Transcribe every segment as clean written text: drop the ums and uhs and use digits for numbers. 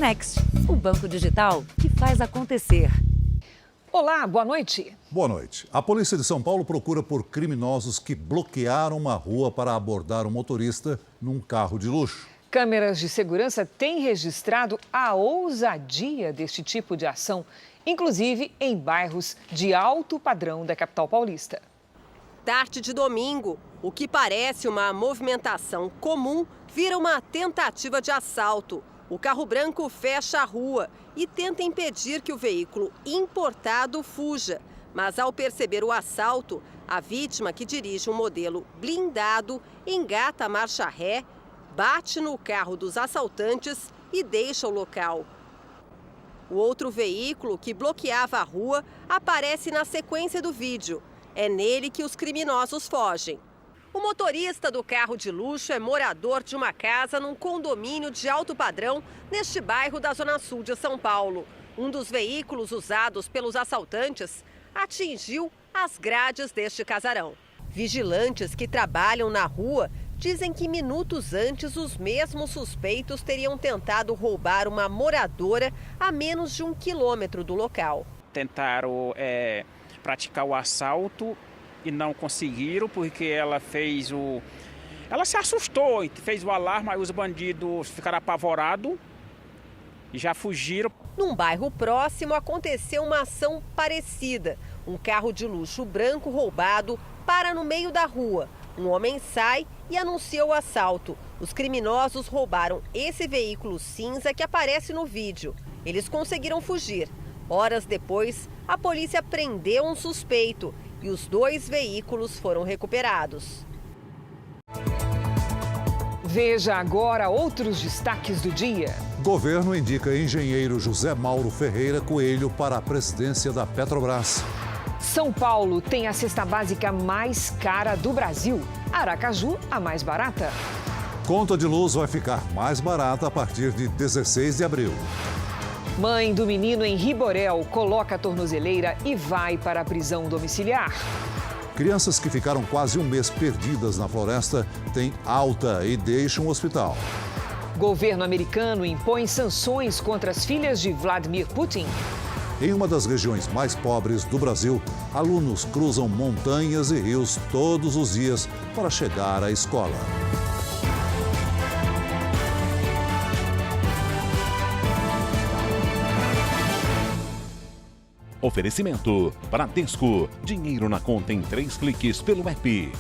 Next, o banco digital que faz acontecer. Olá, boa noite. Boa noite. A polícia de São Paulo procura por criminosos que bloquearam uma rua para abordar um motorista num carro de luxo. Câmeras de segurança têm registrado a ousadia deste tipo de ação, inclusive em bairros de alto padrão da capital paulista. Tarde de domingo, o que parece uma movimentação comum vira uma tentativa de assalto. O carro branco fecha a rua e tenta impedir que o veículo importado fuja. Mas ao perceber o assalto, a vítima, que dirige um modelo blindado, engata a marcha ré, bate no carro dos assaltantes e deixa o local. O outro veículo, que bloqueava a rua, aparece na sequência do vídeo. É nele que os criminosos fogem. O motorista do carro de luxo é morador de uma casa num condomínio de alto padrão neste bairro da Zona Sul de São Paulo. Um dos veículos usados pelos assaltantes atingiu as grades deste casarão. Vigilantes que trabalham na rua dizem que minutos antes os mesmos suspeitos teriam tentado roubar uma moradora a menos de 1 quilômetro do local. Tentaram praticar o assalto e não conseguiram, porque ela se assustou, fez o alarme, aí os bandidos ficaram apavorados e já fugiram. Num bairro próximo aconteceu uma ação parecida. Um carro de luxo branco roubado para no meio da rua. Um homem sai e anuncia o assalto. Os criminosos roubaram esse veículo cinza que aparece no vídeo. Eles conseguiram fugir. Horas depois, a polícia prendeu um suspeito e os 2 veículos foram recuperados. Veja agora outros destaques do dia. Governo indica engenheiro José Mauro Ferreira Coelho para a presidência da Petrobras. São Paulo tem a cesta básica mais cara do Brasil. Aracaju, a mais barata. Conta de luz vai ficar mais barata a partir de 16 de abril. Mãe do menino em Riborel coloca a tornozeleira e vai para a prisão domiciliar. Crianças que ficaram quase um mês perdidas na floresta têm alta e deixam o hospital. Governo americano impõe sanções contra as filhas de Vladimir Putin. Em uma das regiões mais pobres do Brasil, alunos cruzam montanhas e rios todos os dias para chegar à escola. Oferecimento Bradesco. Dinheiro na conta em 3 cliques pelo app.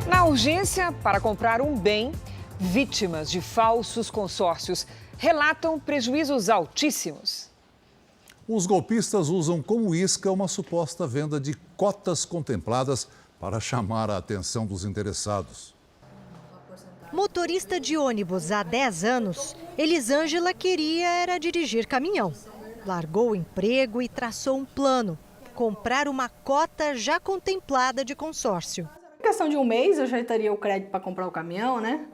Na urgência para comprar um bem, vítimas de falsos consórcios relatam prejuízos altíssimos. Os golpistas usam como isca uma suposta venda de cotas contempladas para chamar a atenção dos interessados. Motorista de ônibus há 10 anos, Elisângela queria era dirigir caminhão. Largou o emprego e traçou um plano: comprar uma cota já contemplada de consórcio. Em questão de um mês eu já teria o crédito para comprar o caminhão, né?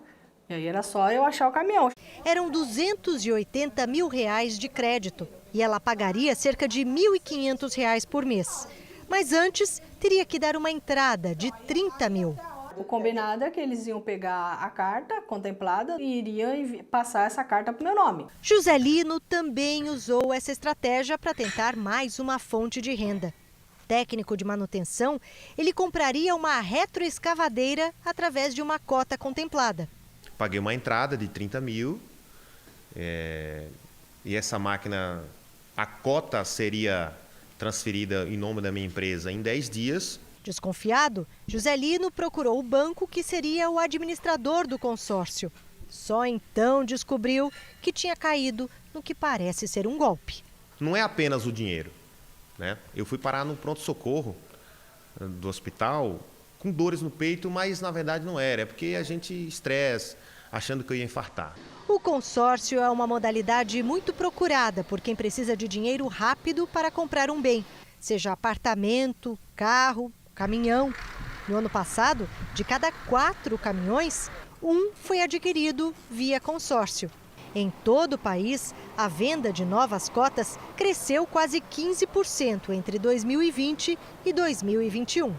E aí era só eu achar o caminhão. Eram R$280 mil de crédito e ela pagaria cerca de R$1.500 por mês. Mas antes teria que dar uma entrada de R$30 mil. O combinado é que eles iam pegar a carta contemplada e iriam passar essa carta para o meu nome. Joselino também usou essa estratégia para tentar mais uma fonte de renda. Técnico de manutenção, ele compraria uma retroescavadeira através de uma cota contemplada. Paguei uma entrada de 30 mil e essa máquina, a cota seria transferida em nome da minha empresa em 10 dias. Desconfiado, Joselino procurou o banco que seria o administrador do consórcio. Só então descobriu que tinha caído no que parece ser um golpe. Não é apenas o dinheiro, né? Eu fui parar no pronto-socorro do hospital com dores no peito, mas na verdade não era. É porque a gente estressa, achando que eu ia infartar. O consórcio é uma modalidade muito procurada por quem precisa de dinheiro rápido para comprar um bem, seja apartamento, carro, caminhão. No ano passado, de cada 4 caminhões, um foi adquirido via consórcio. Em todo o país, a venda de novas cotas cresceu quase 15% entre 2020 e 2021.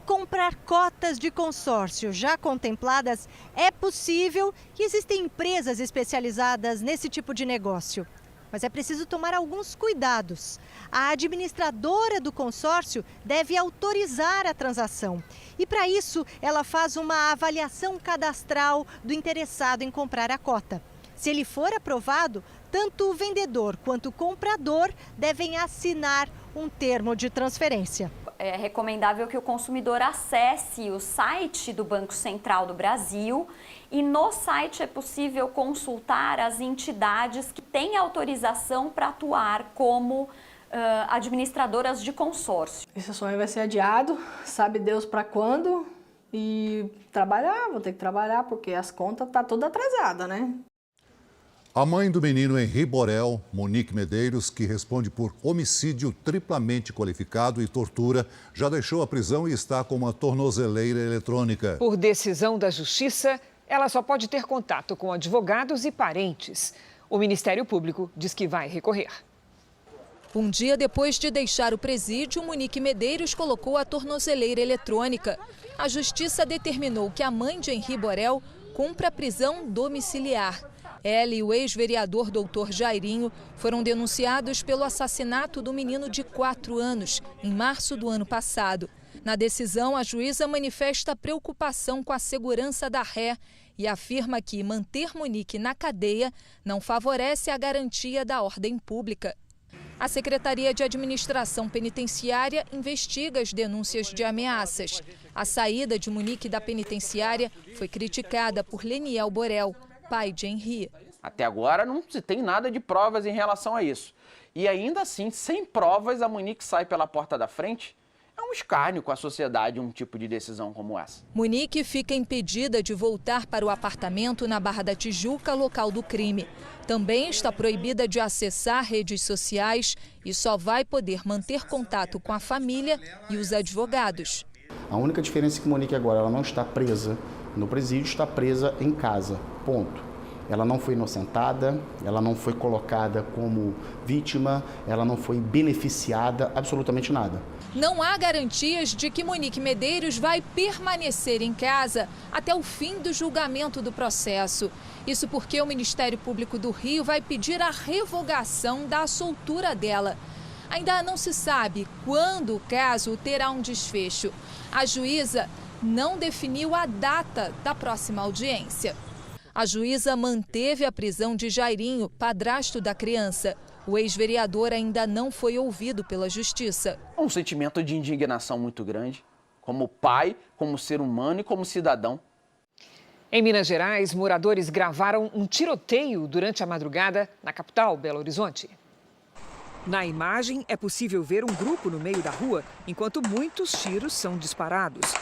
comprar cotas de consórcio já contempladas é possível e existem empresas especializadas nesse tipo de negócio. Mas é preciso tomar alguns cuidados. A administradora do consórcio deve autorizar a transação. E para isso, ela faz uma avaliação cadastral do interessado em comprar a cota. Se ele for aprovado, tanto o vendedor quanto o comprador devem assinar um termo de transferência. É recomendável que o consumidor acesse o site do Banco Central do Brasil e no site é possível consultar as entidades que têm autorização para atuar como administradoras de consórcio. Esse sonho vai ser adiado, sabe Deus para quando, e vou ter que trabalhar porque as contas estão todas atrasadas, né? A mãe do menino Henri Borel, Monique Medeiros, que responde por homicídio triplamente qualificado e tortura, já deixou a prisão e está com uma tornozeleira eletrônica. Por decisão da Justiça, ela só pode ter contato com advogados e parentes. O Ministério Público diz que vai recorrer. Um dia depois de deixar o presídio, Monique Medeiros colocou a tornozeleira eletrônica. A Justiça determinou que a mãe de Henri Borel cumpra a prisão domiciliar. Ela e o ex-vereador Dr. Jairinho foram denunciados pelo assassinato do menino de 4 anos, em março do ano passado. Na decisão, a juíza manifesta preocupação com a segurança da ré e afirma que manter Monique na cadeia não favorece a garantia da ordem pública. A Secretaria de Administração Penitenciária investiga as denúncias de ameaças. A saída de Monique da penitenciária foi criticada por Leniel Borel, pai de Henri. Até agora não se tem nada de provas em relação a isso. E ainda assim, sem provas, a Monique sai pela porta da frente. É um escárnio com a sociedade um tipo de decisão como essa. Monique fica impedida de voltar para o apartamento na Barra da Tijuca, local do crime. Também está proibida de acessar redes sociais e só vai poder manter contato com a família e os advogados. A única diferença é que Monique agora ela não está presa no presídio, está presa em casa, ponto. Ela não foi inocentada, ela não foi colocada como vítima, ela não foi beneficiada, absolutamente nada. Não há garantias de que Monique Medeiros vai permanecer em casa até o fim do julgamento do processo. Isso porque o Ministério Público do Rio vai pedir a revogação da soltura dela. Ainda não se sabe quando o caso terá um desfecho. A juíza não definiu a data da próxima audiência. A juíza manteve a prisão de Jairinho, padrasto da criança. O ex-vereador ainda não foi ouvido pela Justiça. Um sentimento de indignação muito grande, como pai, como ser humano e como cidadão. Em Minas Gerais, moradores gravaram um tiroteio durante a madrugada na capital, Belo Horizonte. Na imagem, é possível ver um grupo no meio da rua, enquanto muitos tiros são disparados.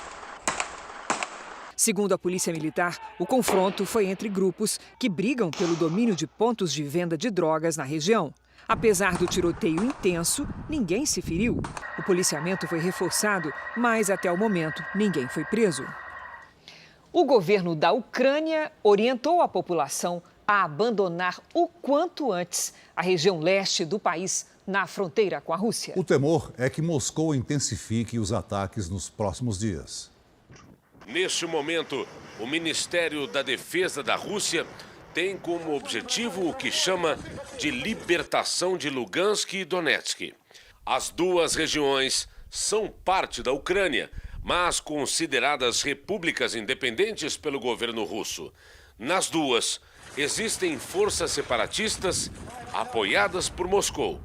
Segundo a Polícia Militar, o confronto foi entre grupos que brigam pelo domínio de pontos de venda de drogas na região. Apesar do tiroteio intenso, ninguém se feriu. O policiamento foi reforçado, mas até o momento ninguém foi preso. O governo da Ucrânia orientou a população a abandonar o quanto antes a região leste do país, na fronteira com a Rússia. O temor é que Moscou intensifique os ataques nos próximos dias. Neste momento, o Ministério da Defesa da Rússia tem como objetivo o que chama de libertação de Lugansk e Donetsk. As duas regiões são parte da Ucrânia, mas consideradas repúblicas independentes pelo governo russo. Nas duas, existem forças separatistas apoiadas por Moscou.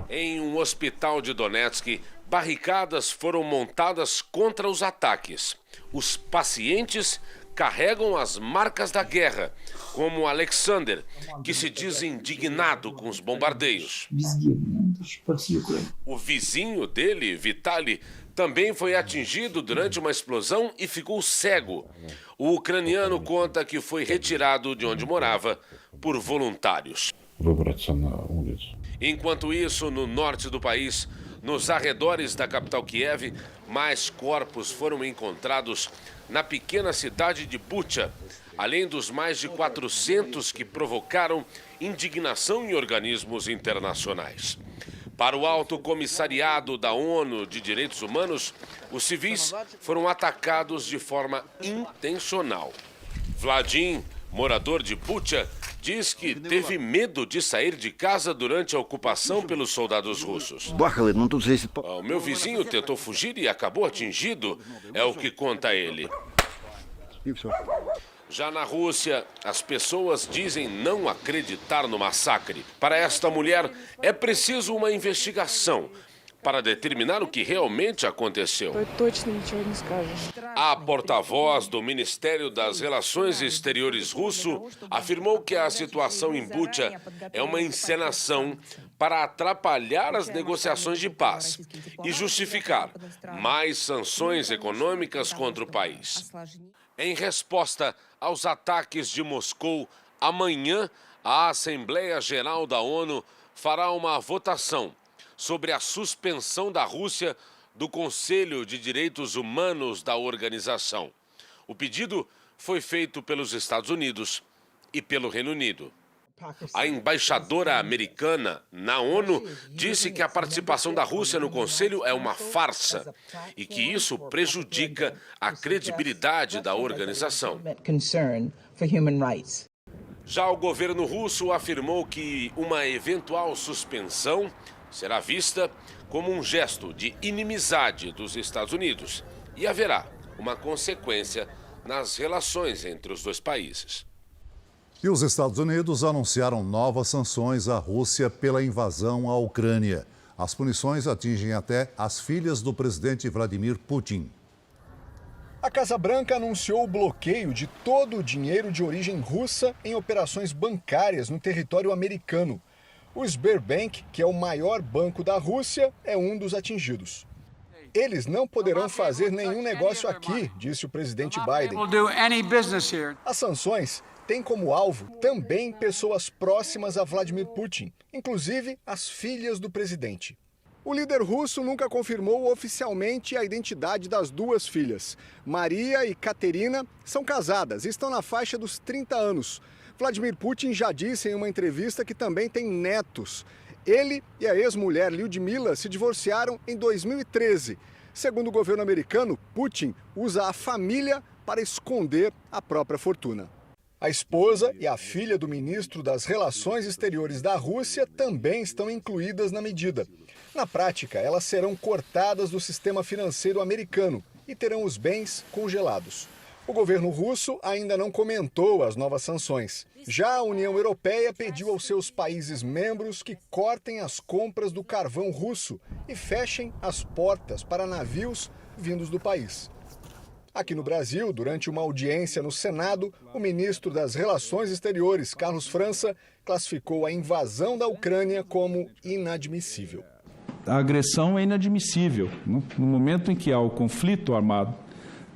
Em um hospital de Donetsk, barricadas foram montadas contra os ataques. Os pacientes carregam as marcas da guerra, como Alexander, que se diz indignado com os bombardeios. O vizinho dele, Vitaly, também foi atingido durante uma explosão e ficou cego. O ucraniano conta que foi retirado de onde morava por voluntários. Enquanto isso, no norte do país, nos arredores da capital Kiev, mais corpos foram encontrados na pequena cidade de Bucha, além dos mais de 400 que provocaram indignação em organismos internacionais. Para o Alto Comissariado da ONU de Direitos Humanos, os civis foram atacados de forma intencional. Vladim, morador de Bucha, diz que teve medo de sair de casa durante a ocupação pelos soldados russos. O meu vizinho tentou fugir e acabou atingido, é o que conta ele. Já na Rússia, as pessoas dizem não acreditar no massacre. Para esta mulher, é preciso uma investigação para determinar o que realmente aconteceu. A porta-voz do Ministério das Relações Exteriores russo afirmou que a situação em Bucha é uma encenação para atrapalhar as negociações de paz e justificar mais sanções econômicas contra o país. Em resposta aos ataques de Moscou, amanhã a Assembleia Geral da ONU fará uma votação sobre a suspensão da Rússia do Conselho de Direitos Humanos da organização. O pedido foi feito pelos Estados Unidos e pelo Reino Unido. A embaixadora americana na ONU disse que a participação da Rússia no Conselho é uma farsa e que isso prejudica a credibilidade da organização. Já o governo russo afirmou que uma eventual suspensão será vista como um gesto de inimizade dos Estados Unidos e haverá uma consequência nas relações entre os dois países. E os Estados Unidos anunciaram novas sanções à Rússia pela invasão à Ucrânia. As punições atingem até as filhas do presidente Vladimir Putin. A Casa Branca anunciou o bloqueio de todo o dinheiro de origem russa em operações bancárias no território americano. O Sberbank, que é o maior banco da Rússia, é um dos atingidos. Eles não poderão fazer nenhum negócio aqui, disse o presidente Biden. As sanções têm como alvo também pessoas próximas a Vladimir Putin, inclusive as filhas do presidente. O líder russo nunca confirmou oficialmente a identidade das duas filhas. Maria e Katerina são casadas e estão na faixa dos 30 anos. Vladimir Putin já disse em uma entrevista que também tem netos. Ele e a ex-mulher Lyudmila se divorciaram em 2013. Segundo o governo americano, Putin usa a família para esconder a própria fortuna. A esposa e a filha do ministro das Relações Exteriores da Rússia também estão incluídas na medida. Na prática, elas serão cortadas do sistema financeiro americano e terão os bens congelados. O governo russo ainda não comentou as novas sanções. Já a União Europeia pediu aos seus países membros que cortem as compras do carvão russo e fechem as portas para navios vindos do país. Aqui no Brasil, durante uma audiência no Senado, o ministro das Relações Exteriores, Carlos França, classificou a invasão da Ucrânia como inadmissível. A agressão é inadmissível. No momento em que há o conflito armado,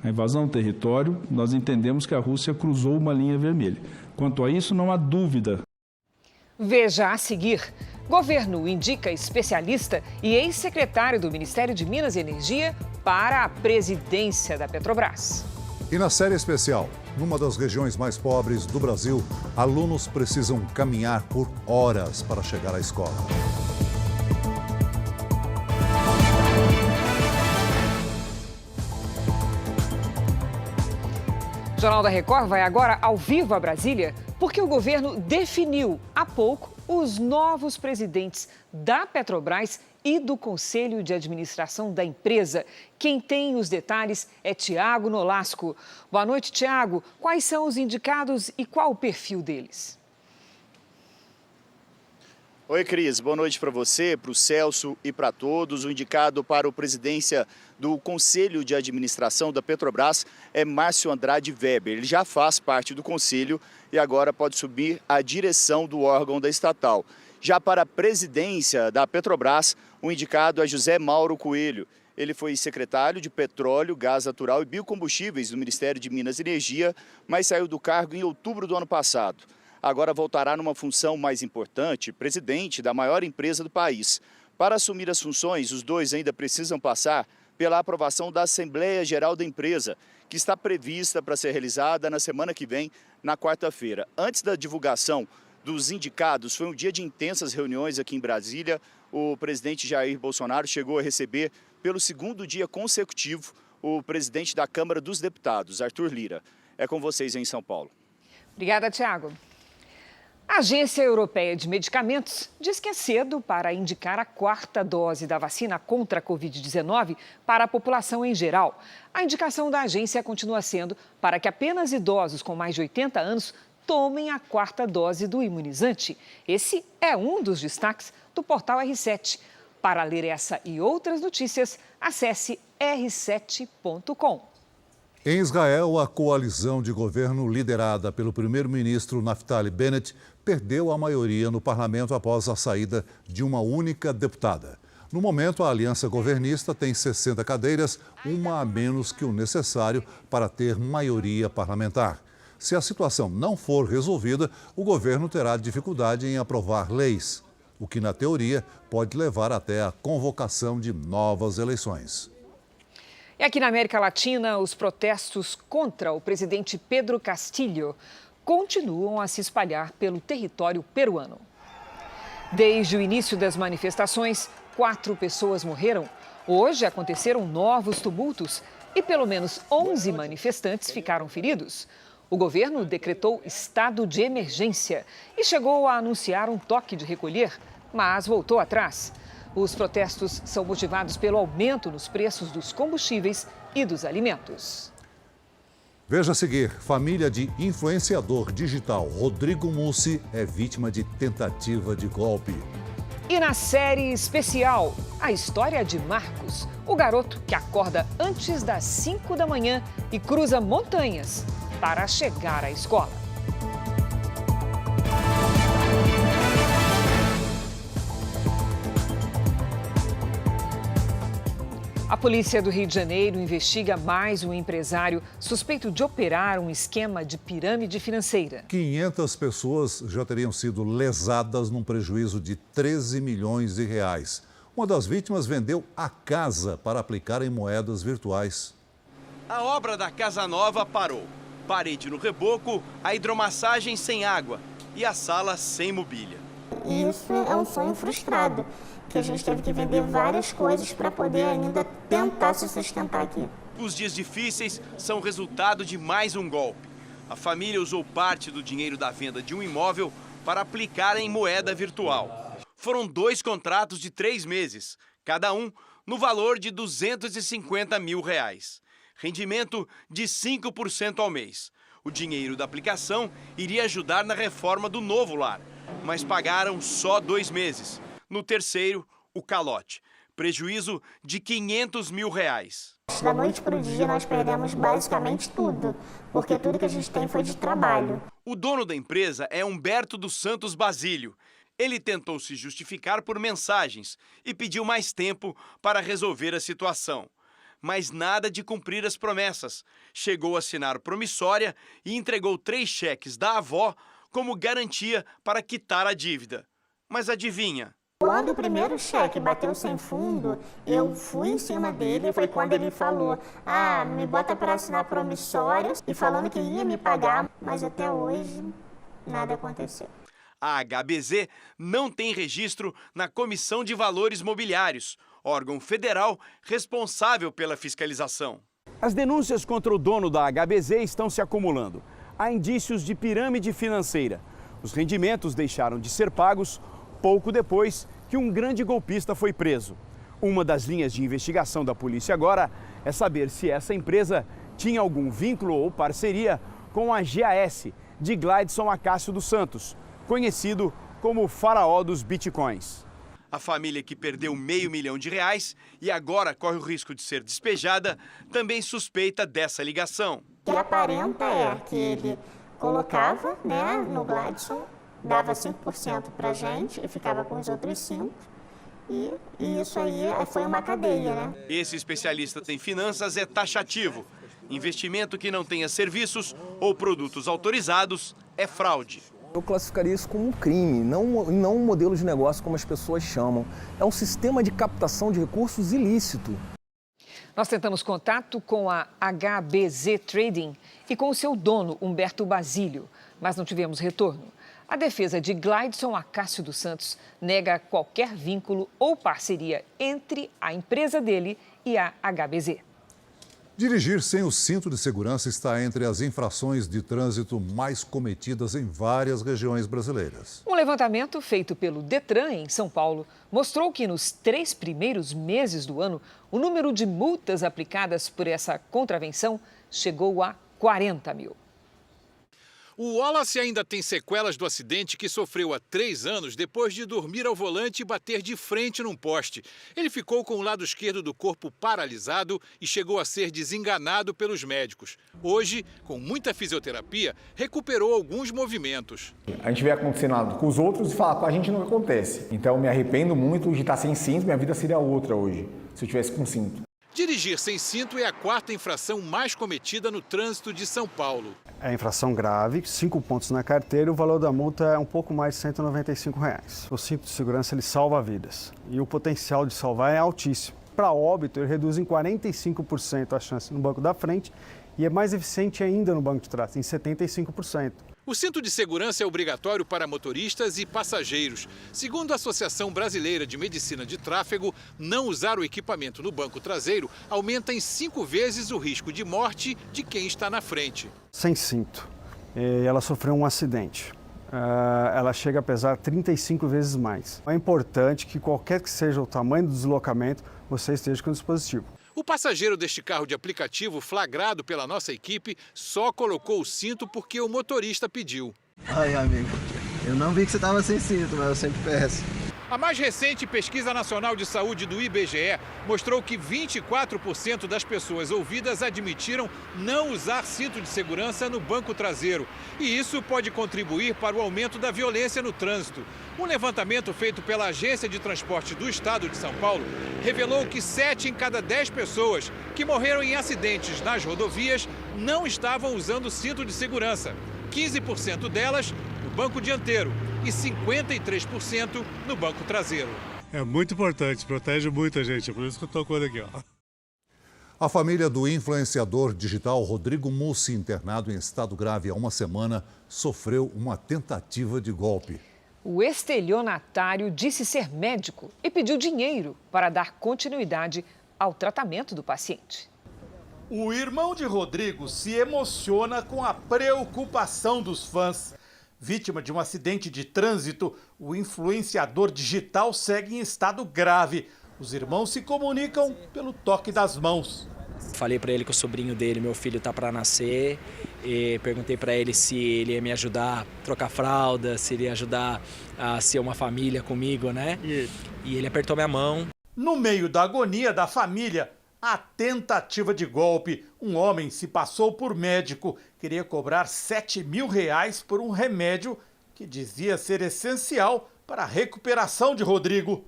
a invasão do território, nós entendemos que a Rússia cruzou uma linha vermelha. Quanto a isso, não há dúvida. Veja a seguir. Governo indica especialista e ex-secretário do Ministério de Minas e Energia para a presidência da Petrobras. E na série especial, numa das regiões mais pobres do Brasil, alunos precisam caminhar por horas para chegar à escola. O Jornal da Record vai agora ao vivo a Brasília, porque o governo definiu há pouco os novos presidentes da Petrobras e do Conselho de Administração da empresa. Quem tem os detalhes é Tiago Nolasco. Boa noite, Tiago. Quais são os indicados e qual o perfil deles? Oi, Cris. Boa noite para você, para o Celso e para todos. O indicado para a presidência do Conselho de Administração da Petrobras é Márcio Andrade Weber. Ele já faz parte do Conselho e agora pode subir à direção do órgão da estatal. Já para a presidência da Petrobras, o indicado é José Mauro Coelho. Ele foi secretário de Petróleo, Gás Natural e Biocombustíveis do Ministério de Minas e Energia, mas saiu do cargo em outubro do ano passado. Agora voltará numa função mais importante, presidente da maior empresa do país. Para assumir as funções, os dois ainda precisam passar pela aprovação da Assembleia Geral da empresa, que está prevista para ser realizada na semana que vem, na quarta-feira. Antes da divulgação dos indicados, foi um dia de intensas reuniões aqui em Brasília, o presidente Jair Bolsonaro chegou a receber pelo segundo dia consecutivo o presidente da Câmara dos Deputados, Arthur Lira. É com vocês em São Paulo. Obrigada, Tiago. A Agência Europeia de Medicamentos diz que é cedo para indicar a 4ª dose da vacina contra a Covid-19 para a população em geral. A indicação da agência continua sendo para que apenas idosos com mais de 80 anos tomem a 4ª dose do imunizante. Esse é um dos destaques do portal R7. Para ler essa e outras notícias, acesse r7.com. Em Israel, a coalizão de governo liderada pelo primeiro-ministro Naftali Bennett perdeu a maioria no parlamento após a saída de uma única deputada. No momento, a aliança governista tem 60 cadeiras, uma a menos que o necessário para ter maioria parlamentar. Se a situação não for resolvida, o governo terá dificuldade em aprovar leis, o que, na teoria, pode levar até a convocação de novas eleições. E aqui na América Latina, os protestos contra o presidente Pedro Castillo continuam a se espalhar pelo território peruano. Desde o início das manifestações, 4 pessoas morreram. Hoje aconteceram novos tumultos e pelo menos 11 manifestantes ficaram feridos. O governo decretou estado de emergência e chegou a anunciar um toque de recolher, mas voltou atrás. Os protestos são motivados pelo aumento nos preços dos combustíveis e dos alimentos. Veja a seguir, família de influenciador digital Rodrigo Mussi é vítima de tentativa de golpe. E na série especial, a história de Marcos, o garoto que acorda antes das 5 da manhã e cruza montanhas para chegar à escola. A polícia do Rio de Janeiro investiga mais um empresário suspeito de operar um esquema de pirâmide financeira. 500 pessoas já teriam sido lesadas num prejuízo de 13 milhões de reais. Uma das vítimas vendeu a casa para aplicar em moedas virtuais. A obra da Casa Nova parou. Parede no reboco, a hidromassagem sem água e a sala sem mobília. Isso é um sonho frustrado, que a gente teve que vender várias coisas para poder ainda tentar se sustentar aqui. Os dias difíceis são resultado de mais um golpe. A família usou parte do dinheiro da venda de um imóvel para aplicar em moeda virtual. Foram 2 contratos de 3 meses, cada um no valor de R$250 mil. Rendimento de 5% ao mês. O dinheiro da aplicação iria ajudar na reforma do novo lar, mas pagaram só 2 meses. No terceiro, o calote. Prejuízo de R$500 mil. Da noite para o dia, nós perdemos basicamente tudo, porque tudo que a gente tem foi de trabalho. O dono da empresa é Humberto dos Santos Basílio. Ele tentou se justificar por mensagens e pediu mais tempo para resolver a situação. Mas nada de cumprir as promessas. Chegou a assinar promissória e entregou 3 cheques da avó como garantia para quitar a dívida. Mas adivinha? Quando o primeiro cheque bateu sem fundo, eu fui em cima dele, foi quando ele falou, me bota para assinar promissórias, e falando que ia me pagar, mas até hoje nada aconteceu. A HBZ não tem registro na Comissão de Valores Mobiliários, órgão federal responsável pela fiscalização. As denúncias contra o dono da HBZ estão se acumulando. Há indícios de pirâmide financeira. Os rendimentos deixaram de ser pagos pouco depois que um grande golpista foi preso. Uma das linhas de investigação da polícia agora é saber se essa empresa tinha algum vínculo ou parceria com a GAS de Gladson Acácio dos Santos, conhecido como o faraó dos bitcoins. A família que perdeu R$500 mil e agora corre o risco de ser despejada também suspeita dessa ligação. O que aparenta é que ele colocava, no Gladson, dava 5% para a gente e ficava com os outros 5%. E isso aí foi uma cadeia, Esse especialista em finanças é taxativo. Investimento que não tenha serviços ou produtos autorizados é fraude. Eu classificaria isso como um crime, não um modelo de negócio como as pessoas chamam. É um sistema de captação de recursos ilícito. Nós tentamos contato com a HBZ Trading e com o seu dono, Humberto Basílio, mas não tivemos retorno. A defesa de Glaidson Acácio dos Santos nega qualquer vínculo ou parceria entre a empresa dele e a HBZ. Dirigir sem o cinto de segurança está entre as infrações de trânsito mais cometidas em várias regiões brasileiras. Um levantamento feito pelo Detran em São Paulo mostrou que nos 3 primeiros meses do ano, o número de multas aplicadas por essa contravenção chegou a 40 mil. O Wallace ainda tem sequelas do acidente que sofreu há 3 anos depois de dormir ao volante e bater de frente num poste. Ele ficou com o lado esquerdo do corpo paralisado e chegou a ser desenganado pelos médicos. Hoje, com muita fisioterapia, recuperou alguns movimentos. A gente vê acontecendo com os outros e fala, com a gente não acontece. Então eu me arrependo muito de estar sem cinto, minha vida seria outra hoje, se eu tivesse com cinto. Dirigir sem cinto é a 4ª infração mais cometida no trânsito de São Paulo. É infração grave, 5 pontos na carteira e o valor da multa é um pouco mais de R$ 195. O cinto de segurança ele salva vidas e o potencial de salvar é altíssimo. Para óbito, ele reduz em 45% a chance no banco da frente e é mais eficiente ainda no banco de trás, em 75%. O cinto de segurança é obrigatório para motoristas e passageiros. Segundo a Associação Brasileira de Medicina de Tráfego, não usar o equipamento no banco traseiro aumenta em 5 vezes o risco de morte de quem está na frente. Sem cinto, ela sofreu um acidente. Ela chega a pesar 35 vezes mais. É importante que qualquer que seja o tamanho do deslocamento, você esteja com o dispositivo. O passageiro deste carro de aplicativo, flagrado pela nossa equipe, só colocou o cinto porque o motorista pediu. Ai, amigo, eu não vi que você estava sem cinto, mas eu sempre peço. A mais recente pesquisa nacional de saúde do IBGE mostrou que 24% das pessoas ouvidas admitiram não usar cinto de segurança no banco traseiro. E isso pode contribuir para o aumento da violência no trânsito. Um levantamento feito pela Agência de Transporte do Estado de São Paulo revelou que 7 em cada 10 pessoas que morreram em acidentes nas rodovias não estavam usando cinto de segurança. 15% delas no banco dianteiro e 53% no banco traseiro. É muito importante, protege muita gente, é por isso que eu estou com ele aqui, ó. A família do influenciador digital Rodrigo Mussi, internado em estado grave há uma semana, sofreu uma tentativa de golpe. O estelionatário disse ser médico e pediu dinheiro para dar continuidade ao tratamento do paciente. O irmão de Rodrigo se emociona com a preocupação dos fãs. Vítima de um acidente de trânsito, o influenciador digital segue em estado grave. Os irmãos se comunicam pelo toque das mãos. Falei para ele que o sobrinho dele, meu filho, tá para nascer. E perguntei para ele se ele ia me ajudar a trocar fralda, se ele ia ajudar a ser uma família comigo, né? E ele apertou minha mão. No meio da agonia da família, a tentativa de golpe. Um homem se passou por médico, queria cobrar R$7 mil por um remédio que dizia ser essencial para a recuperação de Rodrigo.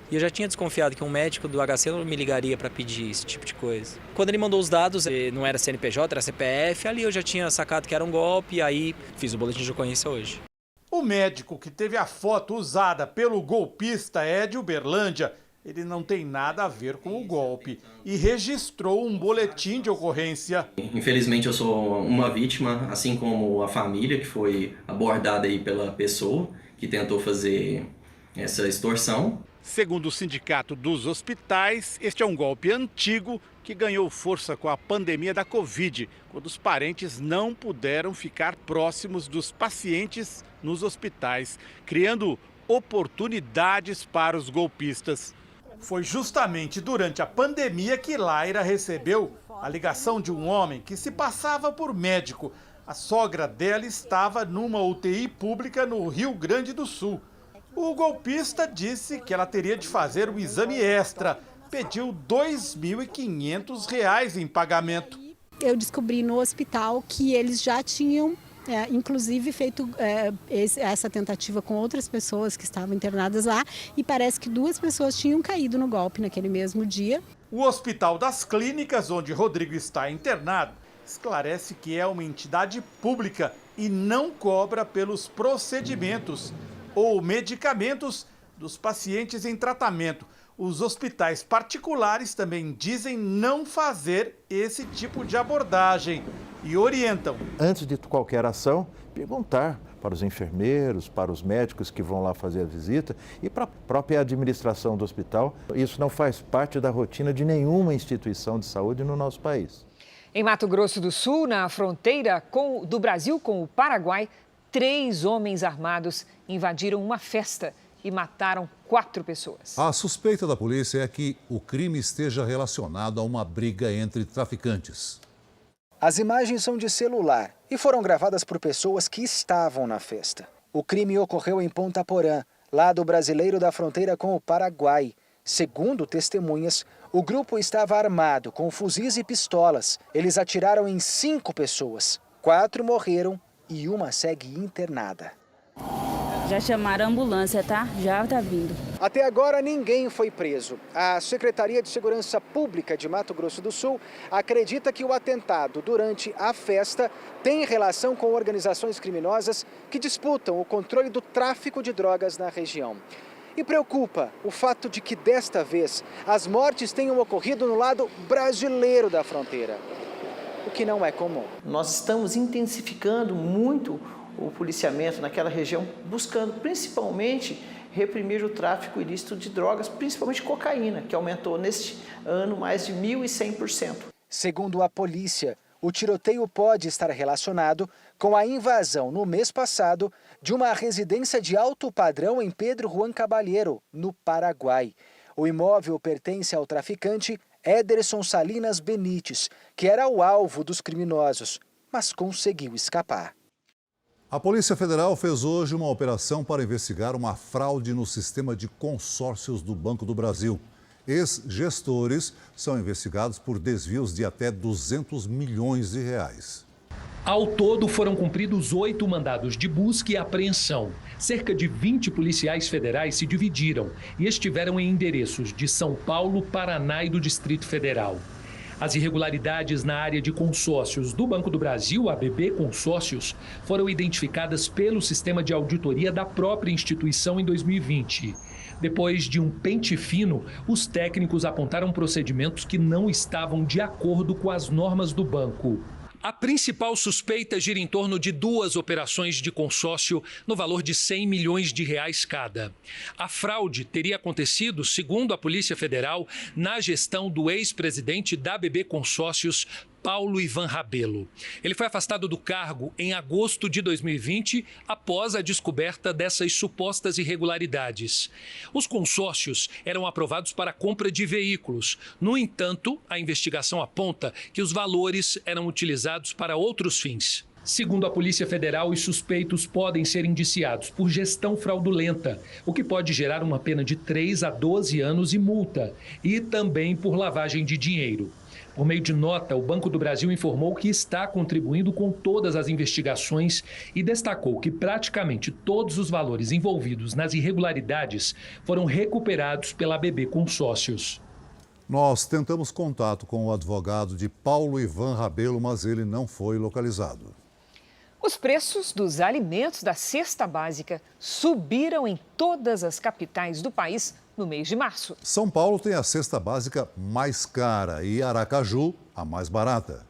E eu já tinha desconfiado que um médico do HC não me ligaria para pedir esse tipo de coisa. Quando ele mandou os dados, não era CNPJ, era CPF, ali eu já tinha sacado que era um golpe e aí fiz o boletim de ocorrência hoje. O médico que teve a foto usada pelo golpista é de Uberlândia. Ele não tem nada a ver com o golpe e registrou um boletim de ocorrência. Infelizmente eu sou uma vítima, assim como a família que foi abordada aí pela pessoa que tentou fazer essa extorsão. Segundo o Sindicato dos Hospitais, este é um golpe antigo que ganhou força com a pandemia da Covid, quando os parentes não puderam ficar próximos dos pacientes nos hospitais, criando oportunidades para os golpistas. Foi justamente durante a pandemia que Laira recebeu a ligação de um homem que se passava por médico. A sogra dela estava numa UTI pública no Rio Grande do Sul. O golpista disse que ela teria de fazer um exame extra. Pediu R$ 2.500 em pagamento. Eu descobri no hospital que eles já tinham, inclusive, feito essa tentativa com outras pessoas que estavam internadas lá. E parece que 2 pessoas tinham caído no golpe naquele mesmo dia. O Hospital das Clínicas, onde Rodrigo está internado, esclarece que é uma entidade pública e não cobra pelos procedimentos ou medicamentos dos pacientes em tratamento. Os hospitais particulares também dizem não fazer esse tipo de abordagem. e orientam. Antes de qualquer ação, perguntar para os enfermeiros, para os médicos que vão lá fazer a visita e para a própria administração do hospital. Isso não faz parte da rotina de nenhuma instituição de saúde no nosso país. Em Mato Grosso do Sul, na fronteira do Brasil com o Paraguai, 3 homens armados invadiram uma festa e mataram 4 pessoas. A suspeita da polícia é que o crime esteja relacionado a uma briga entre traficantes. As imagens são de celular e foram gravadas por pessoas que estavam na festa. O crime ocorreu em Ponta Porã, lado brasileiro da fronteira com o Paraguai. Segundo testemunhas, o grupo estava armado com fuzis e pistolas. Eles atiraram em 5 pessoas. 4 morreram e uma segue internada. Já chamaram a ambulância, tá? Já tá vindo. Até agora ninguém foi preso. A Secretaria de Segurança Pública de Mato Grosso do Sul acredita que o atentado durante a festa tem relação com organizações criminosas que disputam o controle do tráfico de drogas na região. E preocupa o fato de que desta vez as mortes tenham ocorrido no lado brasileiro da fronteira, o que não é comum. Nós estamos intensificando muito o policiamento naquela região, buscando principalmente reprimir o tráfico ilícito de drogas, principalmente cocaína, que aumentou neste ano mais de 1.100%. Segundo a polícia, o tiroteio pode estar relacionado com a invasão no mês passado de uma residência de alto padrão em Pedro Juan Caballero, no Paraguai. O imóvel pertence ao traficante Ederson Salinas Benites, que era o alvo dos criminosos, mas conseguiu escapar. A Polícia Federal fez hoje uma operação para investigar uma fraude no sistema de consórcios do Banco do Brasil. Ex-gestores são investigados por desvios de até 200 milhões de reais. Ao todo, foram cumpridos 8 mandados de busca e apreensão. Cerca de 20 policiais federais se dividiram e estiveram em endereços de São Paulo, Paraná e do Distrito Federal. As irregularidades na área de consórcios do Banco do Brasil, a BB Consórcios, foram identificadas pelo sistema de auditoria da própria instituição em 2020. Depois de um pente fino, os técnicos apontaram procedimentos que não estavam de acordo com as normas do banco. A principal suspeita gira em torno de 2 operações de consórcio no valor de 100 milhões de reais cada. A fraude teria acontecido, segundo a Polícia Federal, na gestão do ex-presidente da BB Consórcios, Paulo Ivan Rabelo. Ele foi afastado do cargo em agosto de 2020, após a descoberta dessas supostas irregularidades. Os consórcios eram aprovados para a compra de veículos. No entanto, a investigação aponta que os valores eram utilizados para outros fins. Segundo a Polícia Federal, os suspeitos podem ser indiciados por gestão fraudulenta, o que pode gerar uma pena de 3 a 12 anos e multa, e também por lavagem de dinheiro. Por meio de nota, o Banco do Brasil informou que está contribuindo com todas as investigações e destacou que praticamente todos os valores envolvidos nas irregularidades foram recuperados pela BB Consórcios. Nós tentamos contato com o advogado de Paulo Ivan Rabelo, mas ele não foi localizado. Os preços dos alimentos da cesta básica subiram em todas as capitais do país no mês de março. São Paulo tem a cesta básica mais cara e Aracaju a mais barata.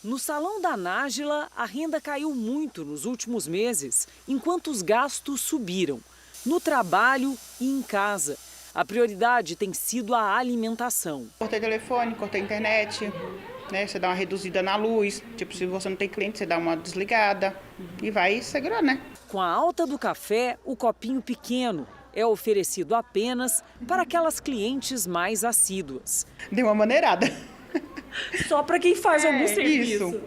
No Salão da Nájila, a renda caiu muito nos últimos meses, enquanto os gastos subiram, no trabalho e em casa. A prioridade tem sido a alimentação. Cortei telefone, cortei internet, né? Você dá uma reduzida na luz, tipo, se você não tem cliente, você dá uma desligada e vai segurando, né? Com a alta do café, o copinho pequeno é oferecido apenas para aquelas clientes mais assíduas. Deu uma maneirada. Só para quem faz algum serviço. Isso,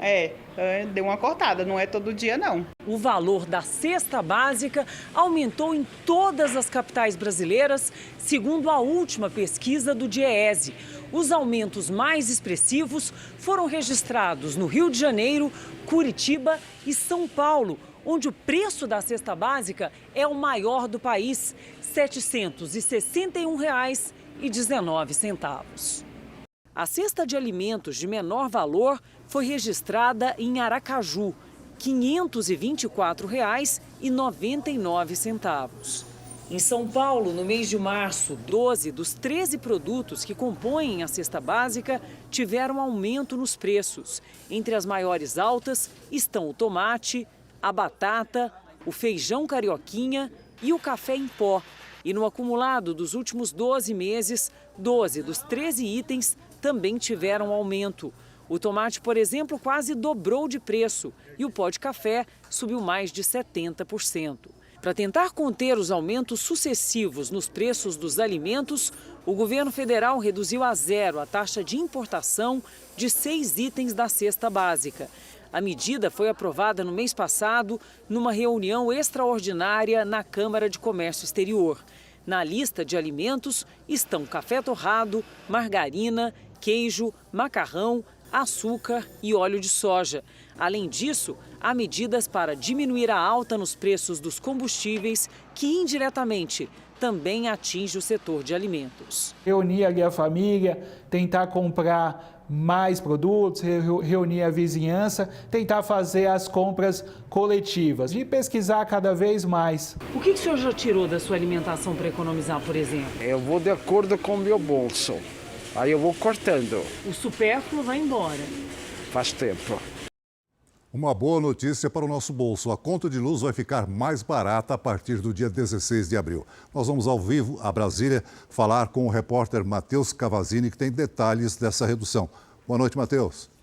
deu uma cortada, não é todo dia não. O valor da cesta básica aumentou em todas as capitais brasileiras, segundo a última pesquisa do DIEESE. Os aumentos mais expressivos foram registrados no Rio de Janeiro, Curitiba e São Paulo, onde o preço da cesta básica é o maior do país, R$ 761,19. A cesta de alimentos de menor valor foi registrada em Aracaju, R$ 524,99. Em São Paulo, no mês de março, 12 dos 13 produtos que compõem a cesta básica tiveram aumento nos preços. Entre as maiores altas estão o tomate, a batata, o feijão carioquinha e o café em pó. E no acumulado dos últimos 12 meses, 12 dos 13 itens também tiveram aumento. O tomate, por exemplo, quase dobrou de preço e o pó de café subiu mais de 70%. Para tentar conter os aumentos sucessivos nos preços dos alimentos, o governo federal reduziu a zero a taxa de importação de 6 itens da cesta básica. A medida foi aprovada no mês passado, numa reunião extraordinária na Câmara de Comércio Exterior. Na lista de alimentos estão café torrado, margarina, queijo, macarrão, açúcar e óleo de soja. Além disso, há medidas para diminuir a alta nos preços dos combustíveis, que indiretamente também atinge o setor de alimentos. Reunir ali a família, tentar comprar mais produtos, reunir a vizinhança, tentar fazer as compras coletivas e pesquisar cada vez mais. O que o senhor já tirou da sua alimentação para economizar, por exemplo? Eu vou de acordo com o meu bolso, aí eu vou cortando. O supérfluo vai embora. Faz tempo. Uma boa notícia para o nosso bolso. A conta de luz vai ficar mais barata a partir do dia 16 de abril. Nós vamos ao vivo a Brasília falar com o repórter Matheus Cavazini, que tem detalhes dessa redução. Boa noite, Matheus.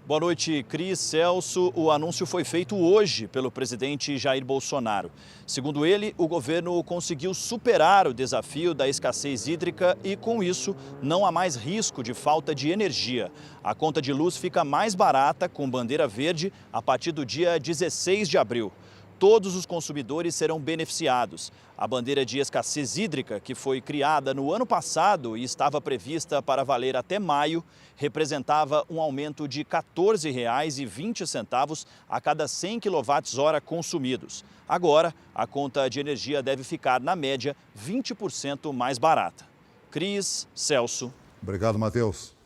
Boa noite, Cris, Celso. O anúncio foi feito hoje pelo presidente Jair Bolsonaro. Segundo ele, o governo conseguiu superar o desafio da escassez hídrica e, com isso, não há mais risco de falta de energia. A conta de luz fica mais barata, com bandeira verde, a partir do dia 16 de abril. Todos os consumidores serão beneficiados. A bandeira de escassez hídrica, que foi criada no ano passado e estava prevista para valer até maio, representava um aumento de R$ 14,20 a cada 100 kWh consumidos. Agora, a conta de energia deve ficar, na média, 20% mais barata. Cris, Celso. Obrigado, Matheus.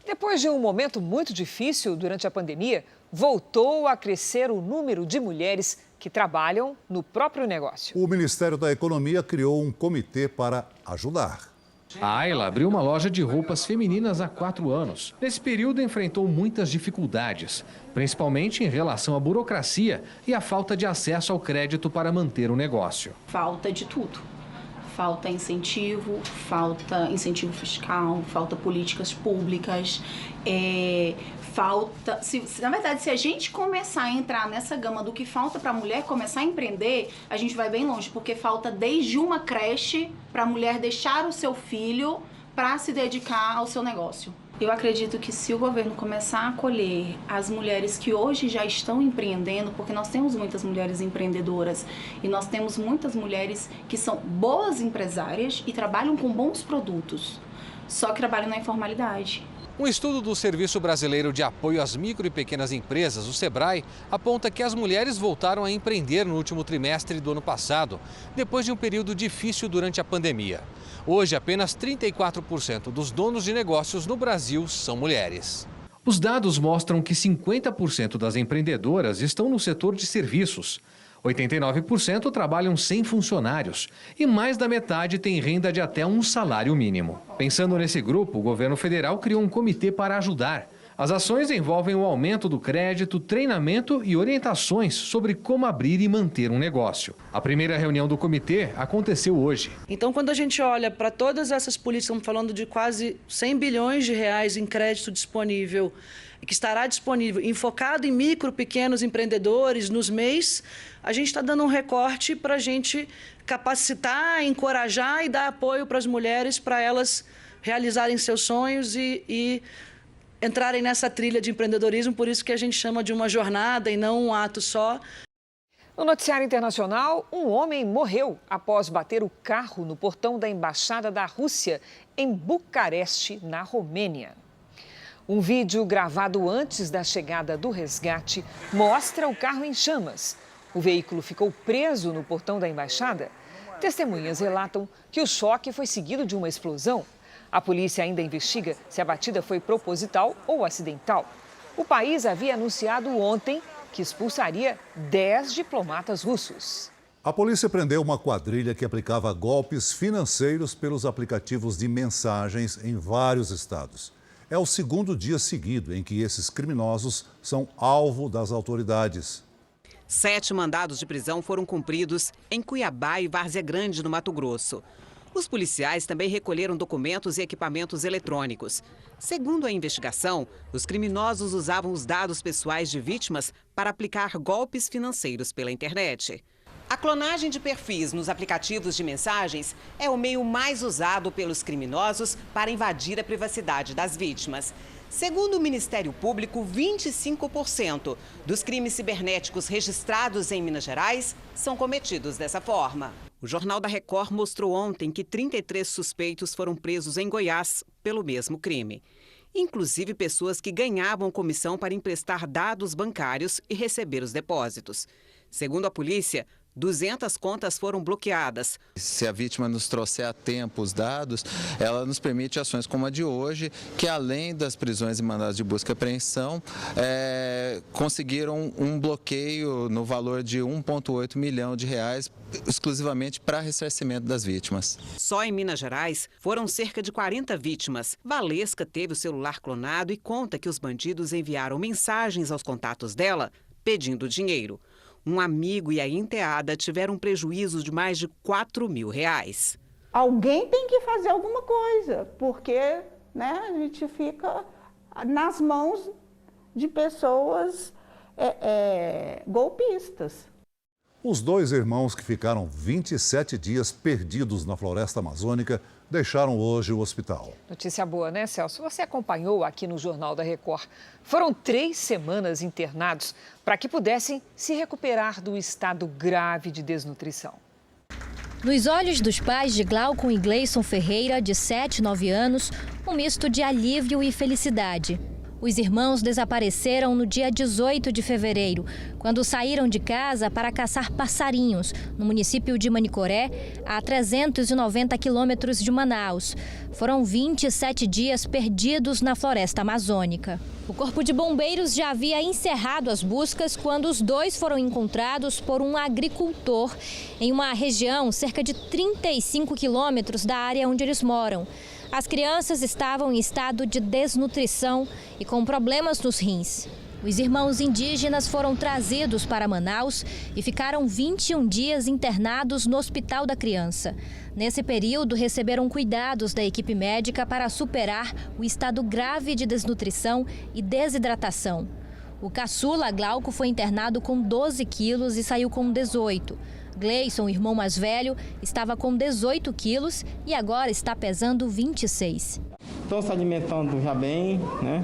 Depois de um momento muito difícil durante a pandemia, voltou a crescer o número de mulheres que trabalham no próprio negócio. O Ministério da Economia criou um comitê para ajudar. A Ayla abriu uma loja de roupas femininas há 4 anos. Nesse período, enfrentou muitas dificuldades, principalmente em relação à burocracia e à falta de acesso ao crédito para manter o negócio. Falta de tudo. Falta incentivo fiscal, falta políticas públicas, na verdade, se a gente começar a entrar nessa gama do que falta para a mulher começar a empreender, a gente vai bem longe, porque falta desde uma creche para a mulher deixar o seu filho para se dedicar ao seu negócio. Eu acredito que se o governo começar a acolher as mulheres que hoje já estão empreendendo, porque nós temos muitas mulheres empreendedoras e nós temos muitas mulheres que são boas empresárias e trabalham com bons produtos, só que trabalham na informalidade. Um estudo do Serviço Brasileiro de Apoio às Micro e Pequenas Empresas, o SEBRAE, aponta que as mulheres voltaram a empreender no último trimestre do ano passado, depois de um período difícil durante a pandemia. Hoje, apenas 34% dos donos de negócios no Brasil são mulheres. Os dados mostram que 50% das empreendedoras estão no setor de serviços. 89% trabalham sem funcionários e mais da metade tem renda de até um salário mínimo. Pensando nesse grupo, o governo federal criou um comitê para ajudar. As ações envolvem o aumento do crédito, treinamento e orientações sobre como abrir e manter um negócio. A primeira reunião do comitê aconteceu hoje. Então, quando a gente olha para todas essas políticas, estamos falando de quase 100 bilhões de reais em crédito disponível, que estará disponível, enfocado em micro, pequenos empreendedores nos MEIs, a gente está dando um recorte para a gente capacitar, encorajar e dar apoio para as mulheres, para elas realizarem seus sonhos e entrarem nessa trilha de empreendedorismo, por isso que a gente chama de uma jornada e não um ato só. No noticiário internacional, um homem morreu após bater o carro no portão da Embaixada da Rússia em Bucareste, na Romênia. Um vídeo gravado antes da chegada do resgate mostra o carro em chamas. O veículo ficou preso no portão da embaixada. Testemunhas relatam que o choque foi seguido de uma explosão. A polícia ainda investiga se a batida foi proposital ou acidental. O país havia anunciado ontem que expulsaria 10 diplomatas russos. A polícia prendeu uma quadrilha que aplicava golpes financeiros pelos aplicativos de mensagens em vários estados. É o segundo dia seguido em que esses criminosos são alvo das autoridades. 7 mandados de prisão foram cumpridos em Cuiabá e Várzea Grande, no Mato Grosso. Os policiais também recolheram documentos e equipamentos eletrônicos. Segundo a investigação, os criminosos usavam os dados pessoais de vítimas para aplicar golpes financeiros pela internet. A clonagem de perfis nos aplicativos de mensagens é o meio mais usado pelos criminosos para invadir a privacidade das vítimas. Segundo o Ministério Público, 25% dos crimes cibernéticos registrados em Minas Gerais são cometidos dessa forma. O Jornal da Record mostrou ontem que 33 suspeitos foram presos em Goiás pelo mesmo crime. Inclusive pessoas que ganhavam comissão para emprestar dados bancários e receber os depósitos. Segundo a polícia, 200 contas foram bloqueadas. Se a vítima nos trouxer a tempo os dados, ela nos permite ações como a de hoje, que além das prisões e mandados de busca e apreensão, conseguiram um bloqueio no valor de 1,8 milhão de reais, exclusivamente para ressarcimento das vítimas. Só em Minas Gerais foram cerca de 40 vítimas. Valesca teve o celular clonado e conta que os bandidos enviaram mensagens aos contatos dela pedindo dinheiro. Um amigo e a enteada tiveram prejuízo de mais de R$ 4.000. Alguém tem que fazer alguma coisa, porque a gente fica nas mãos de pessoas golpistas. Os 2 irmãos que ficaram 27 dias perdidos na floresta amazônica deixaram hoje o hospital. Notícia boa, né, Celso? Você acompanhou aqui no Jornal da Record. Foram 3 semanas internados para que pudessem se recuperar do estado grave de desnutrição. Nos olhos dos pais de Glaucon e Gleison Ferreira, de 7 e 9 anos, um misto de alívio e felicidade. Os irmãos desapareceram no dia 18 de fevereiro, quando saíram de casa para caçar passarinhos, no município de Manicoré, a 390 quilômetros de Manaus. Foram 27 dias perdidos na floresta amazônica. O Corpo de Bombeiros já havia encerrado as buscas quando os 2 foram encontrados por um agricultor em uma região cerca de 35 quilômetros da área onde eles moram. As crianças estavam em estado de desnutrição e com problemas nos rins. Os irmãos indígenas foram trazidos para Manaus e ficaram 21 dias internados no Hospital da Criança. Nesse período, receberam cuidados da equipe médica para superar o estado grave de desnutrição e desidratação. O caçula Glauco foi internado com 12 quilos e saiu com 18. Gleison, o irmão mais velho, estava com 18 quilos e agora está pesando 26. Estão se alimentando já bem, né?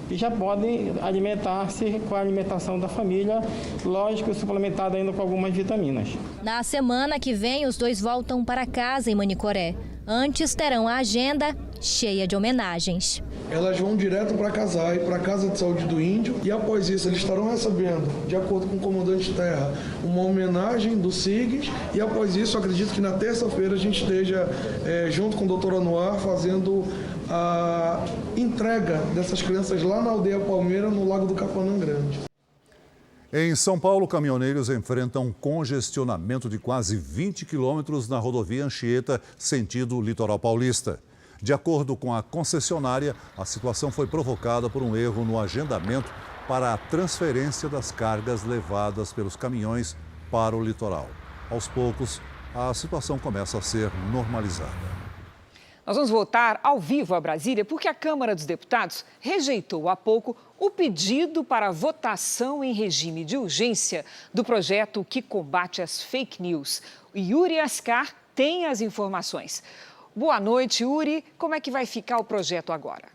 E já podem alimentar-se com a alimentação da família, lógico, suplementado ainda com algumas vitaminas. Na semana que vem, os 2 voltam para casa em Manicoré. Antes, terão a agenda cheia de homenagens. Elas vão direto para Casai, para a Casa de Saúde do Índio, e após isso eles estarão recebendo, de acordo com o comandante de terra, uma homenagem do SIGS, e após isso, acredito que na terça-feira a gente esteja junto com o Dr. Anuar fazendo a entrega dessas crianças lá na aldeia Palmeira, no Lago do Capanã Grande. Em São Paulo, caminhoneiros enfrentam um congestionamento de quase 20 quilômetros na rodovia Anchieta, sentido litoral paulista. De acordo com a concessionária, a situação foi provocada por um erro no agendamento para a transferência das cargas levadas pelos caminhões para o litoral. Aos poucos, a situação começa a ser normalizada. Nós vamos voltar ao vivo a Brasília porque a Câmara dos Deputados rejeitou há pouco o pedido para votação em regime de urgência do projeto que combate as fake news. O Yuri Ascar tem as informações. Boa noite, Yuri. Como é que vai ficar o projeto agora?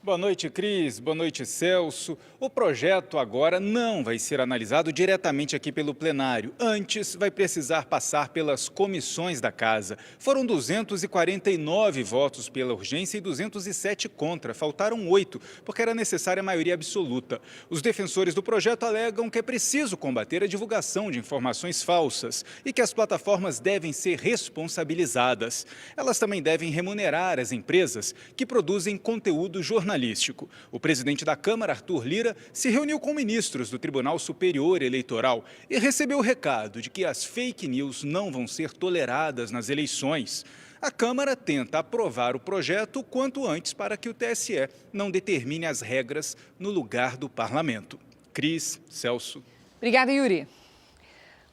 Boa noite, Cris. Boa noite, Celso. O projeto agora não vai ser analisado diretamente aqui pelo plenário. Antes, vai precisar passar pelas comissões da Casa. Foram 249 votos pela urgência e 207 contra. Faltaram 8, porque era necessária a maioria absoluta. Os defensores do projeto alegam que é preciso combater a divulgação de informações falsas e que as plataformas devem ser responsabilizadas. Elas também devem remunerar as empresas que produzem conteúdo jornalístico jornalístico. O presidente da Câmara, Arthur Lira, se reuniu com ministros do Tribunal Superior Eleitoral e recebeu o recado de que as fake news não vão ser toleradas nas eleições. A Câmara tenta aprovar o projeto o quanto antes para que o TSE não determine as regras no lugar do parlamento. Cris, Celso. Obrigada, Yuri.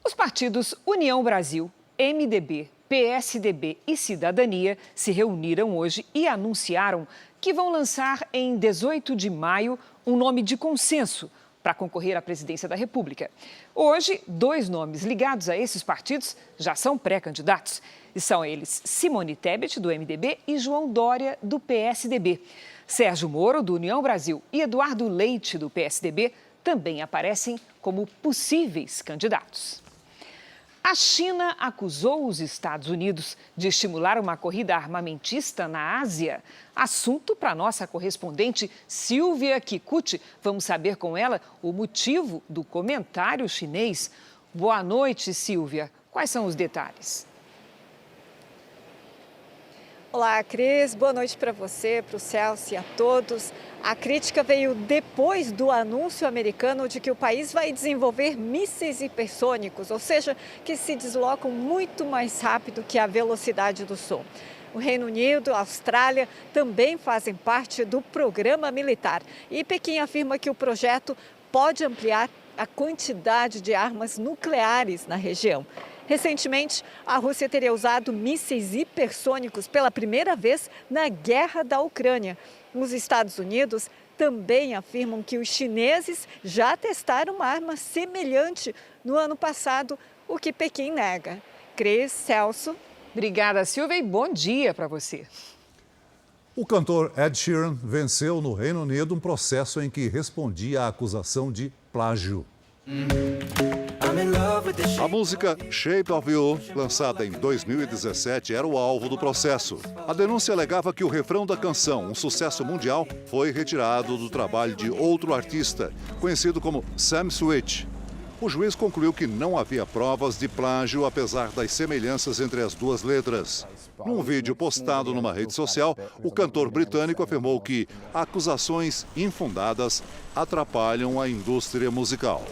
Os partidos União Brasil, MDB, PSDB e Cidadania se reuniram hoje e anunciaram que vão lançar em 18 de maio um nome de consenso para concorrer à presidência da República. Hoje, 2 nomes ligados a esses partidos já são pré-candidatos. E são eles Simone Tebet, do MDB, e João Dória, do PSDB. Sérgio Moro, do União Brasil, e Eduardo Leite, do PSDB, também aparecem como possíveis candidatos. A China acusou os Estados Unidos de estimular uma corrida armamentista na Ásia. Assunto para nossa correspondente Silvia Kikuchi. Vamos saber com ela o motivo do comentário chinês. Boa noite, Silvia. Quais são os detalhes? Olá, Cris. Boa noite para você, para o Celso e a todos. A crítica veio depois do anúncio americano de que o país vai desenvolver mísseis hipersônicos, ou seja, que se deslocam muito mais rápido que a velocidade do som. O Reino Unido, a Austrália também fazem parte do programa militar. E Pequim afirma que o projeto pode ampliar a quantidade de armas nucleares na região. Recentemente, a Rússia teria usado mísseis hipersônicos pela primeira vez na guerra da Ucrânia. Os Estados Unidos também afirmam que os chineses já testaram uma arma semelhante no ano passado, o que Pequim nega. Cris, Celso. Obrigada, Silvia, e bom dia para você. O cantor Ed Sheeran venceu no Reino Unido um processo em que respondia à acusação de plágio. A música Shape of You, lançada em 2017, era o alvo do processo. A denúncia alegava que o refrão da canção, um sucesso mundial, foi retirado do trabalho de outro artista, conhecido como Sam Smith. O juiz concluiu que não havia provas de plágio, apesar das semelhanças entre as duas letras. Num vídeo postado numa rede social, o cantor britânico afirmou que acusações infundadas atrapalham a indústria musical.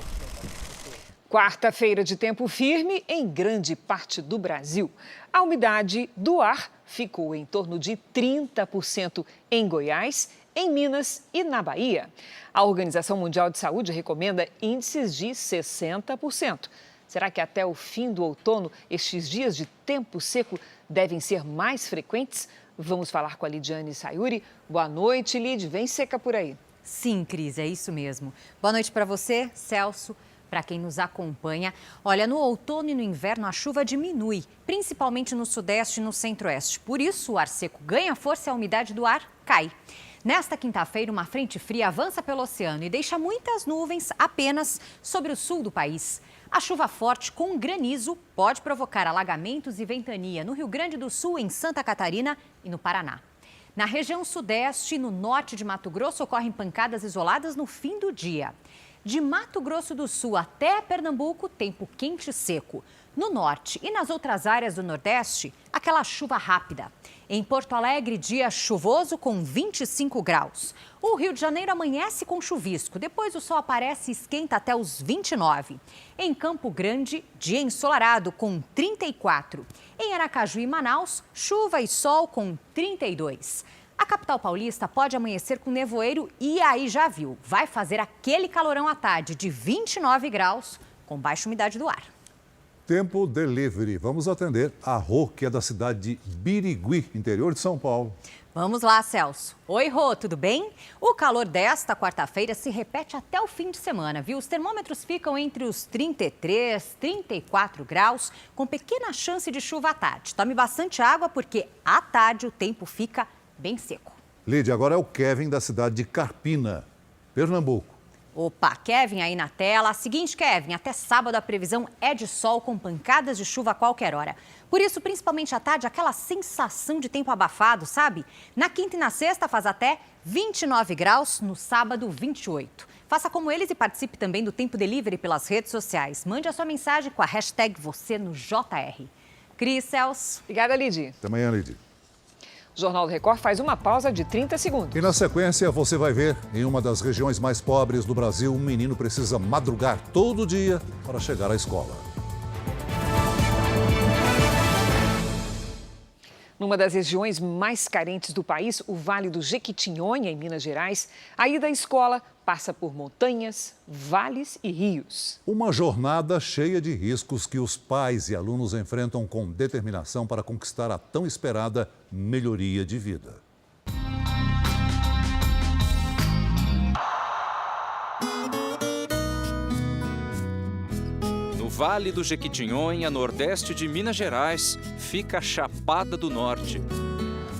Quarta-feira de tempo firme em grande parte do Brasil. A umidade do ar ficou em torno de 30% em Goiás, em Minas e na Bahia. A Organização Mundial de Saúde recomenda índices de 60%. Será que até o fim do outono estes dias de tempo seco devem ser mais frequentes? Vamos falar com a Lidiane Sayuri. Boa noite, Lid. Vem seca por aí. Sim, Cris, é isso mesmo. Boa noite para você, Celso. Para quem nos acompanha, olha, no outono e no inverno a chuva diminui, principalmente no sudeste e no centro-oeste. Por isso, o ar seco ganha força e a umidade do ar cai. Nesta quinta-feira, uma frente fria avança pelo oceano e deixa muitas nuvens apenas sobre o sul do país. A chuva forte com granizo pode provocar alagamentos e ventania no Rio Grande do Sul, em Santa Catarina e no Paraná. Na região sudeste e no norte de Mato Grosso ocorrem pancadas isoladas no fim do dia. De Mato Grosso do Sul até Pernambuco, tempo quente e seco. No norte e nas outras áreas do Nordeste, aquela chuva rápida. Em Porto Alegre, dia chuvoso com 25 graus. O Rio de Janeiro amanhece com chuvisco. Depois o sol aparece e esquenta até os 29. Em Campo Grande, dia ensolarado com 34. Em Aracaju e Manaus, chuva e sol com 32. A capital paulista pode amanhecer com nevoeiro e aí já viu, vai fazer aquele calorão à tarde de 29 graus com baixa umidade do ar. Tempo Delivery. Vamos atender a Rô, que é da cidade de Birigui, interior de São Paulo. Vamos lá, Celso. Oi, Rô, tudo bem? O calor desta quarta-feira se repete até o fim de semana, viu? Os termômetros ficam entre os 33, 34 graus, com pequena chance de chuva à tarde. Tome bastante água porque à tarde o tempo fica bem seco. Lídia, agora é o Kevin da cidade de Carpina, Pernambuco. Opa, Kevin aí na tela. Seguinte, Kevin, até sábado a previsão é de sol com pancadas de chuva a qualquer hora. Por isso, principalmente à tarde, aquela sensação de tempo abafado, sabe? Na quinta e na sexta faz até 29 graus, no sábado 28. Faça como eles e participe também do Tempo Delivery pelas redes sociais. Mande a sua mensagem com a hashtag #VocêNoJR. Cris, Celso. Obrigada, Lidy. Até amanhã, Lidy. O Jornal do Record faz uma pausa de 30 segundos. E na sequência você vai ver, em uma das regiões mais pobres do Brasil, um menino precisa madrugar todo dia para chegar à escola. Numa das regiões mais carentes do país, o Vale do Jequitinhonha, em Minas Gerais, a ida à escola passa por montanhas, vales e rios. Uma jornada cheia de riscos que os pais e alunos enfrentam com determinação para conquistar a tão esperada melhoria de vida. No Vale do Jequitinhonha, nordeste de Minas Gerais, fica a Chapada do Norte.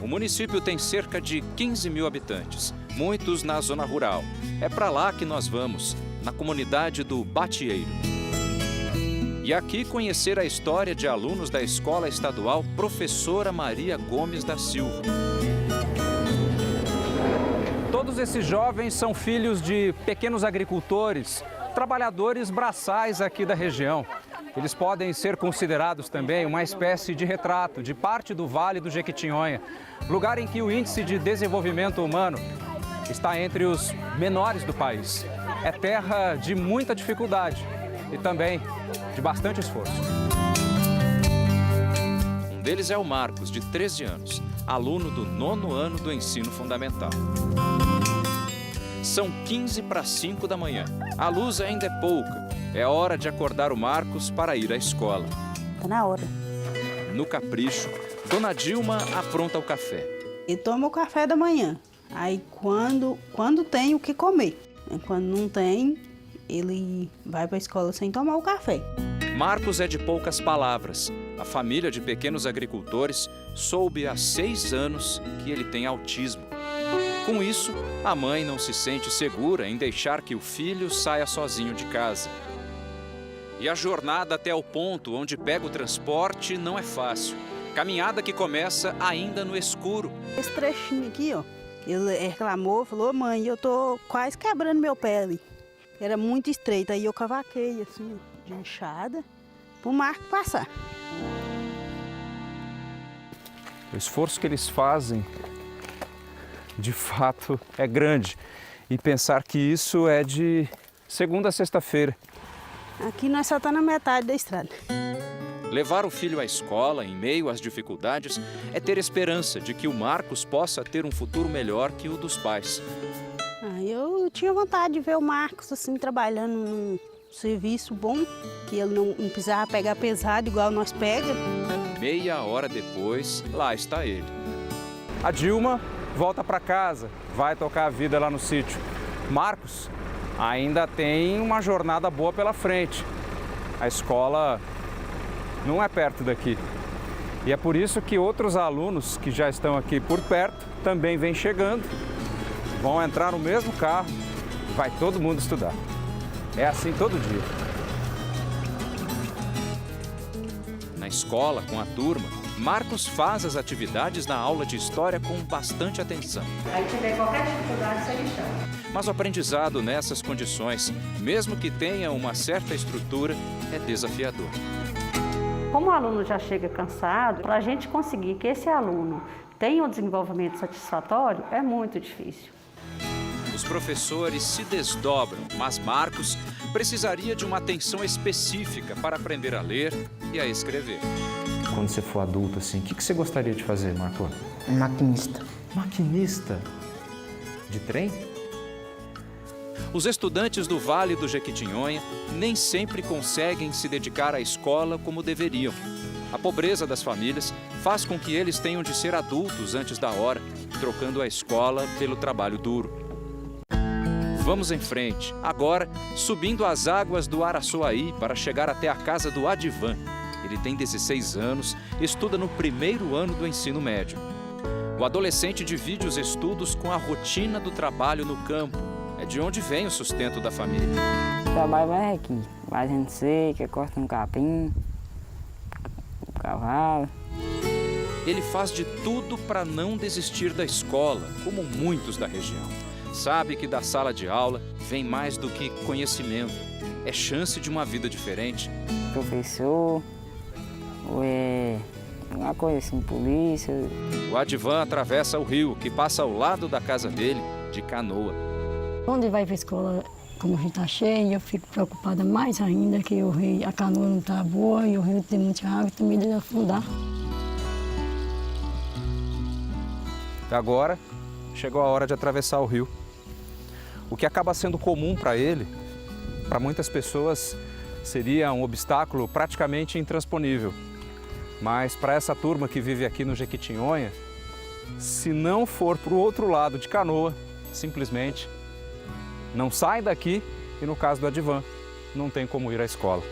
O município tem cerca de 15 mil habitantes, muitos na zona rural. É para lá que nós vamos, na comunidade do Batieiro. E aqui conhecer a história de alunos da Escola Estadual Professora Maria Gomes da Silva. Todos esses jovens são filhos de pequenos agricultores, trabalhadores braçais aqui da região. Eles podem ser considerados também uma espécie de retrato de parte do Vale do Jequitinhonha, lugar em que o índice de desenvolvimento humano está entre os menores do país. É terra de muita dificuldade e também de bastante esforço. Um deles é o Marcos, de 13 anos, aluno do 9º ano do ensino fundamental. São 15 para 5 da manhã. A luz ainda é pouca. É hora de acordar o Marcos para ir à escola. Tá na hora. No capricho, Dona Dilma apronta o café. Ele toma o café da manhã. Aí quando tem o que comer. Quando não tem, ele vai para a escola sem tomar o café. Marcos é de poucas palavras. A família de pequenos agricultores soube há 6 anos que ele tem autismo. Com isso, a mãe não se sente segura em deixar que o filho saia sozinho de casa. E a jornada até o ponto onde pega o transporte não é fácil. Caminhada que começa ainda no escuro. Esse trechinho aqui, ó, ele reclamou, falou: mãe, eu tô quase quebrando meu pé ali. Era muito estreito, aí eu cavaquei assim, de enxada, pro Marco passar. O esforço que eles fazem, de fato, é grande. E pensar que isso é de segunda a sexta-feira. Aqui nós só estamos na metade da estrada. Levar o filho à escola, em meio às dificuldades, é ter esperança de que o Marcos possa ter um futuro melhor que o dos pais. Eu tinha vontade de ver o Marcos assim, trabalhando num serviço bom, que ele não precisava pegar pesado igual nós pega. Meia hora depois, lá está ele. A Dilma volta para casa, vai tocar a vida lá no sítio. Marcos ainda tem uma jornada boa pela frente. A escola não é perto daqui. E é por isso que outros alunos que já estão aqui por perto também vêm chegando, vão entrar no mesmo carro, vai todo mundo estudar. É assim todo dia. Na escola, com a turma, Marcos faz as atividades na aula de história com bastante atenção. Aí tiver qualquer dificuldade, você me chama. Mas o aprendizado nessas condições, mesmo que tenha uma certa estrutura, é desafiador. Como o aluno já chega cansado, para a gente conseguir que esse aluno tenha um desenvolvimento satisfatório, é muito difícil. Os professores se desdobram, mas Marcos precisaria de uma atenção específica para aprender a ler e a escrever. Quando você for adulto, assim, o que você gostaria de fazer, Marco? Maquinista. Maquinista? De trem? Os estudantes do Vale do Jequitinhonha nem sempre conseguem se dedicar à escola como deveriam. A pobreza das famílias faz com que eles tenham de ser adultos antes da hora, trocando a escola pelo trabalho duro. Vamos em frente, agora subindo as águas do Araçuaí para chegar até a casa do Adivan. Ele tem 16 anos, estuda no 1º ano do ensino médio. O adolescente divide os estudos com a rotina do trabalho no campo. É de onde vem o sustento da família. O trabalho mais aqui, fazendo seca, corta um capim, um cavalo. Ele faz de tudo para não desistir da escola, como muitos da região. Sabe que da sala de aula vem mais do que conhecimento. É chance de uma vida diferente. Professor, ou é uma coisa assim, polícia. O Advan atravessa o rio, que passa ao lado da casa dele, de canoa. Quando vai para a escola, como o rio está cheio, eu fico preocupada mais ainda, que o rio, a canoa não está boa e o rio tem muita água e tem medo de afundar. Agora, chegou a hora de atravessar o rio. O que acaba sendo comum para ele, para muitas pessoas, seria um obstáculo praticamente intransponível. Mas para essa turma que vive aqui no Jequitinhonha, se não for para o outro lado de canoa, simplesmente não sai daqui e, no caso do Advan, não tem como ir à escola.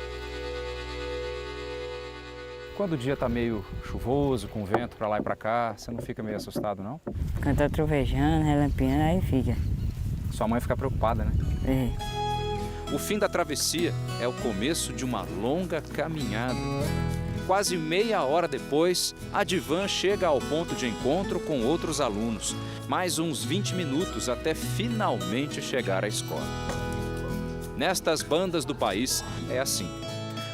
Quando o dia está meio chuvoso, com vento para lá e para cá, você não fica meio assustado, não? Quando tá trovejando, relampeando, aí fica. Sua mãe fica preocupada, né? É. O fim da travessia é o começo de uma longa caminhada. Quase meia hora depois, Advan chega ao ponto de encontro com outros alunos. Mais uns 20 minutos até finalmente chegar à escola. Nestas bandas do país é assim.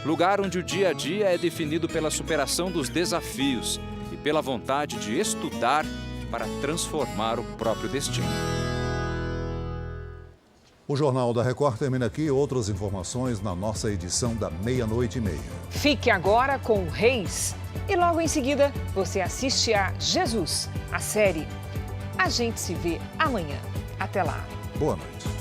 Lugar onde o dia a dia é definido pela superação dos desafios e pela vontade de estudar para transformar o próprio destino. O Jornal da Record termina aqui. Outras informações na nossa edição da 00:30. Fique agora com Reis. E logo em seguida, você assiste a Jesus, a série. A gente se vê amanhã. Até lá. Boa noite.